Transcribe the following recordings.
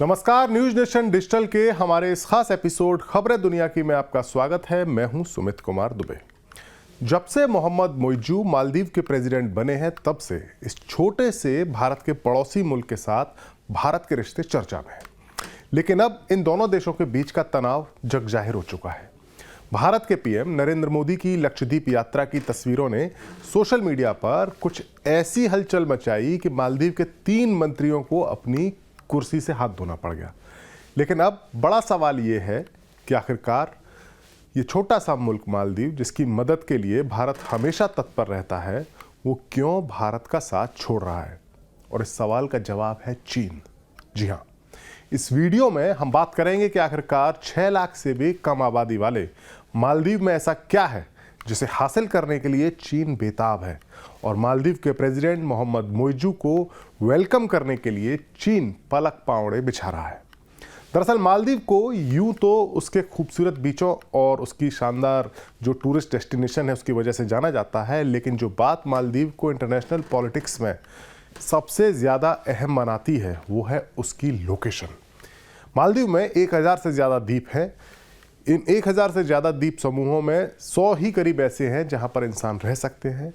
नमस्कार, news nation digital के हमारे इस खास एपिसोड खबरें दुनिया की में आपका स्वागत है। मैं हूं सुमित कुमार दुबे। जब से मोहम्मद मोइजू मालदीव के प्रेसिडेंट बने हैं तब से इस छोटे से भारत के पड़ोसी मुल्क के साथ भारत के रिश्ते चर्चा में हैं। लेकिन अब इन दोनों देशों के बीच का तनाव जग जाहिर हो चुका है। भारत के पीएम नरेंद्र मोदी की लक्षद्वीप यात्रा की तस्वीरों ने सोशल मीडिया पर कुछ ऐसी हलचल मचाई कि मालदीव के 3 मंत्रियों को अपनी कुर्सी से हाथ धोना पड़ गया। लेकिन अब बड़ा सवाल ये है कि आखिरकार ये छोटा सा मुल्क मालदीव, जिसकी मदद के लिए भारत हमेशा तत्पर रहता है, वो क्यों भारत का साथ छोड़ रहा है? और इस सवाल का जवाब है चीन। जी हाँ, इस वीडियो में हम बात करेंगे कि आखिरकार 6 लाख से भी कम आबादी वाले मालदीव में ऐसा क्या है जिसे हासिल करने के लिए चीन बेताब है, और मालदीव के प्रेसिडेंट मोहम्मद मोइजू को वेलकम करने के लिए चीन पलक पावड़े बिछा रहा है। दरअसल मालदीव को यूं तो उसके खूबसूरत बीचों और उसकी शानदार जो टूरिस्ट डेस्टिनेशन है उसकी वजह से जाना जाता है, लेकिन जो बात मालदीव को इंटरनेशनल पॉलिटिक्स में सबसे ज़्यादा अहम बनाती है वो है उसकी लोकेशन। मालदीव में 1000 से ज़्यादा द्वीप हैं। इन 1000 से ज़्यादा द्वीप समूहों में 100 ही करीब ऐसे हैं जहां पर इंसान रह सकते हैं।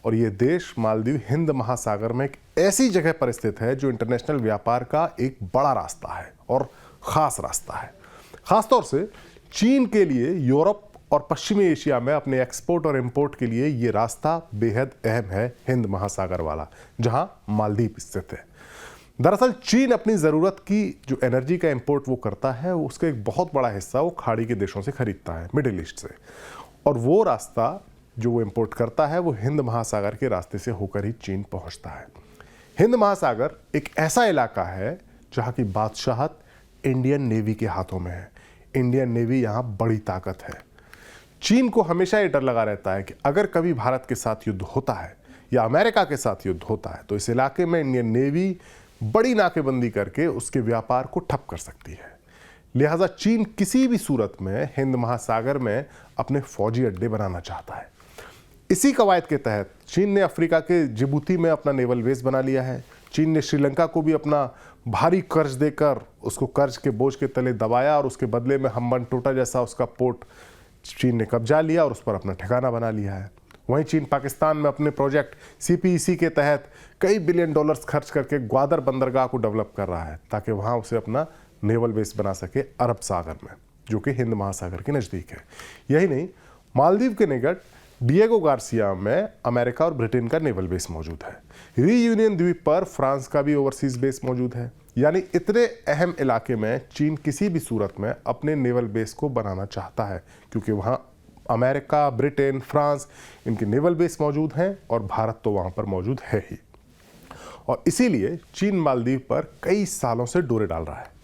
और ये देश मालदीव हिंद महासागर में एक ऐसी जगह पर स्थित है जो इंटरनेशनल व्यापार का एक बड़ा रास्ता है और ख़ास रास्ता है। ख़ासतौर से चीन के लिए यूरोप और पश्चिमी एशिया में अपने एक्सपोर्ट और इंपोर्ट के लिए ये रास्ता बेहद अहम है, हिंद महासागर वाला, जहां मालदीव स्थित है। दरअसल चीन अपनी ज़रूरत की जो एनर्जी का इंपोर्ट वो करता है, उसका एक बहुत बड़ा हिस्सा वो खाड़ी के देशों से खरीदता है, मिडिल ईस्ट से। और वो रास्ता जो वो इंपोर्ट करता है वो हिंद महासागर के रास्ते से होकर ही चीन पहुंचता है। हिंद महासागर एक ऐसा इलाका है जहां की बादशाहत इंडियन नेवी के हाथों में है। इंडियन नेवी यहाँ बड़ी ताकत है। चीन को हमेशा ये डर लगा रहता है कि अगर कभी भारत के साथ युद्ध होता है या अमेरिका के साथ युद्ध होता है तो इस इलाके में इंडियन नेवी बड़ी नाकेबंदी करके उसके व्यापार को ठप कर सकती है। लिहाजा चीन किसी भी सूरत में हिंद महासागर में अपने फौजी अड्डे बनाना चाहता है। इसी कवायद के तहत चीन ने अफ्रीका के जिबूती में अपना नेवल बेस बना लिया है। चीन ने श्रीलंका को भी अपना भारी कर्ज देकर उसको कर्ज के बोझ के तले दबाया और उसके बदले में हम्बनटोटा जैसा उसका पोर्ट चीन ने कब्जा लिया और उस पर अपना ठिकाना बना लिया है। वहीं चीन पाकिस्तान में अपने प्रोजेक्ट CPEC के तहत कई बिलियन डॉलर्स खर्च करके ग्वादर बंदरगाह को डेवलप कर रहा है ताकि वहां उसे अपना नेवल बेस बना सके अरब सागर में, जो कि हिंद महासागर के नज़दीक है। यही नहीं, मालदीव के निकट डिएगो गार्सिया में अमेरिका और ब्रिटेन का नेवल बेस मौजूद है। रीयूनियन द्वीप पर फ्रांस का भी ओवरसीज बेस मौजूद है। यानी इतने अहम इलाके में चीन किसी भी सूरत में अपने नेवल बेस को बनाना चाहता है, क्योंकि वहां अमेरिका, ब्रिटेन, फ्रांस, इनके नेवल बेस मौजूद हैं और भारत तो वहां पर मौजूद है ही। और इसीलिए चीन मालदीव पर कई सालों से डोरे डाल रहा है।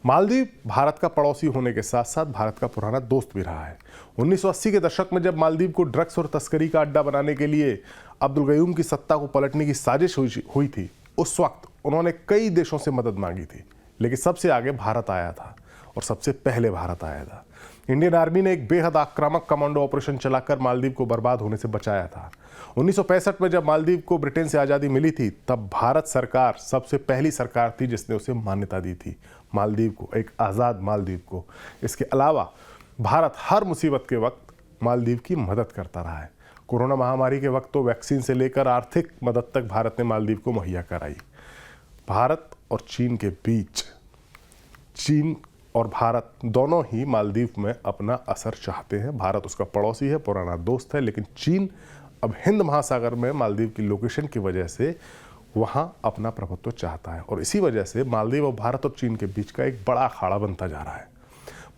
मालदीव भारत का पड़ोसी होने के साथ साथ भारत का पुराना दोस्त भी रहा है। 1980 के दशक में जब मालदीव को ड्रग्स और तस्करी का अड्डा बनाने के लिए अब्दुल गयूम की सत्ता को पलटने की साजिश हुई थी, उस वक्त उन्होंने कई देशों से मदद मांगी थी, लेकिन सबसे आगे भारत आया था और सबसे पहले भारत आया था। इंडियन आर्मी ने एक बेहद आक्रामक कमांडो ऑपरेशन चलाकर मालदीव को बर्बाद होने से बचाया था। 1965 में जब मालदीव को ब्रिटेन से आज़ादी मिली थी, तब भारत सरकार सबसे पहली सरकार थी जिसने उसे मान्यता दी थी, मालदीव को, एक आज़ाद मालदीव को। इसके अलावा भारत हर मुसीबत के वक्त मालदीव की मदद करता रहा है। कोरोना महामारी के वक्त तो वैक्सीन से लेकर आर्थिक मदद तक भारत ने मालदीव को मुहैया कराई। भारत और चीन के बीच, चीन और भारत दोनों ही मालदीव में अपना असर चाहते हैं। भारत उसका पड़ोसी है, पुराना दोस्त है, लेकिन चीन अब हिंद महासागर में मालदीव की लोकेशन की वजह से वहां अपना प्रभुत्व चाहता है। और इसी वजह से मालदीव और भारत और चीन के बीच का एक बड़ा अखाड़ा बनता जा रहा है।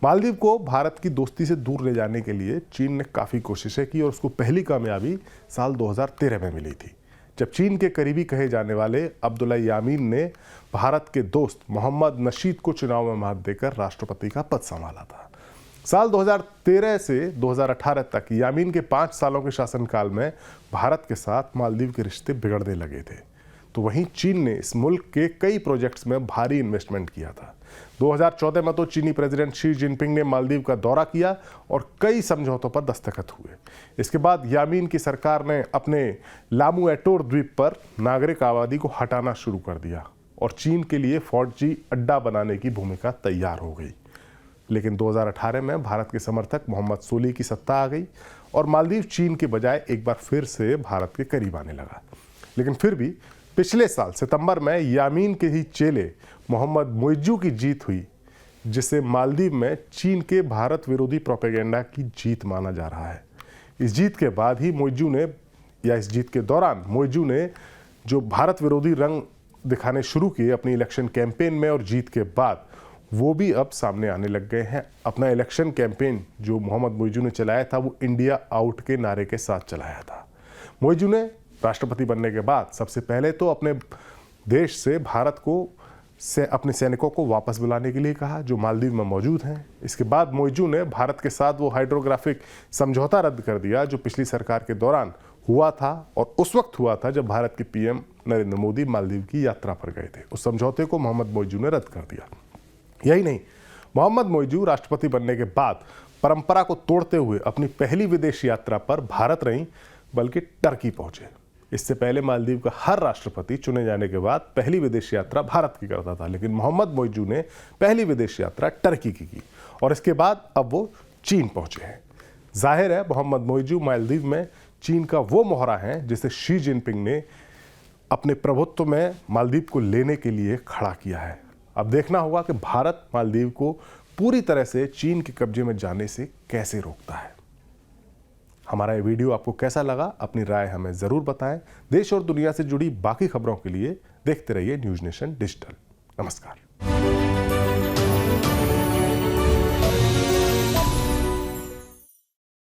मालदीव को भारत की दोस्ती से दूर ले जाने के लिए चीन ने काफ़ी कोशिशें की और उसको पहली कामयाबी साल 2013 में मिली थी, जब चीन के करीबी कहे जाने वाले अब्दुल्ला यामीन ने भारत के दोस्त मोहम्मद नशीद को चुनाव में मात देकर राष्ट्रपति का पद संभाला था। साल 2013 से 2018 तक यामीन के 5 सालों के शासनकाल में भारत के साथ मालदीव के रिश्ते बिगड़ने लगे थे। तो वहीं चीन ने इस मुल्क के कई प्रोजेक्ट्स में भारी इन्वेस्टमेंट किया था। 2014 में तो चीनी प्रेसिडेंट शी जिनपिंग ने मालदीव का दौरा किया और कई समझौतों पर दस्तखत हुए। इसके बाद यामीन की सरकार ने अपने लामू एटोर द्वीप पर नागरिक आबादी को हटाना शुरू कर दिया और चीन के लिए फौजी अड्डा बनाने की भूमिका तैयार हो गई। लेकिन 2018 में भारत के समर्थक मोहम्मद सोली की सत्ता आ गई और मालदीव चीन के बजाय एक बार फिर से भारत के करीब आने लगा। लेकिन फिर भी पिछले साल सितंबर में यामीन के ही चेले मोहम्मद मोइजू की जीत हुई, जिसे मालदीव में चीन के भारत विरोधी प्रोपेगेंडा की जीत माना जा रहा है। इस जीत के बाद ही इस जीत के दौरान मोइजू ने जो भारत विरोधी रंग दिखाने शुरू किए अपनी इलेक्शन कैंपेन में, और जीत के बाद वो भी अब सामने आने लग गए हैं। अपना इलेक्शन कैंपेन जो मोहम्मद मोइजू ने चलाया था वो इंडिया आउट के नारे के साथ चलाया था। मोइजू ने राष्ट्रपति बनने के बाद सबसे पहले तो अपने देश से भारत को अपने सैनिकों को वापस बुलाने के लिए कहा जो मालदीव में मौजूद हैं। इसके बाद मोइजू ने भारत के साथ वो हाइड्रोग्राफिक समझौता रद्द कर दिया जो पिछली सरकार के दौरान हुआ था, और उस वक्त हुआ था जब भारत के पीएम नरेंद्र मोदी मालदीव की यात्रा पर गए थे। उस समझौते को मोहम्मद मोइजू ने रद्द कर दिया। यही नहीं, मोहम्मद मोइजू राष्ट्रपति बनने के बाद परंपरा को तोड़ते हुए अपनी पहली विदेश यात्रा पर भारत नहीं बल्कि टर्की पहुंचे। इससे पहले मालदीव का हर राष्ट्रपति चुने जाने के बाद पहली विदेश यात्रा भारत की करता था, लेकिन मोहम्मद मोइजू ने पहली विदेश यात्रा टर्की की और इसके बाद अब वो चीन पहुंचे हैं। जाहिर है मोहम्मद मोइजू मालदीव में चीन का वो मोहरा है जिसे शी जिनपिंग ने अपने प्रभुत्व में मालदीव को लेने के लिए खड़ा किया है। अब देखना होगा कि भारत मालदीव को पूरी तरह से चीन के कब्जे में जाने से कैसे रोकता है। हमारा ये वीडियो आपको कैसा लगा, अपनी राय हमें ज़रूर बताएं। देश और दुनिया से जुड़ी बाकी खबरों के लिए देखते रहिए न्यूज़ नेशन डिजिटल। नमस्कार।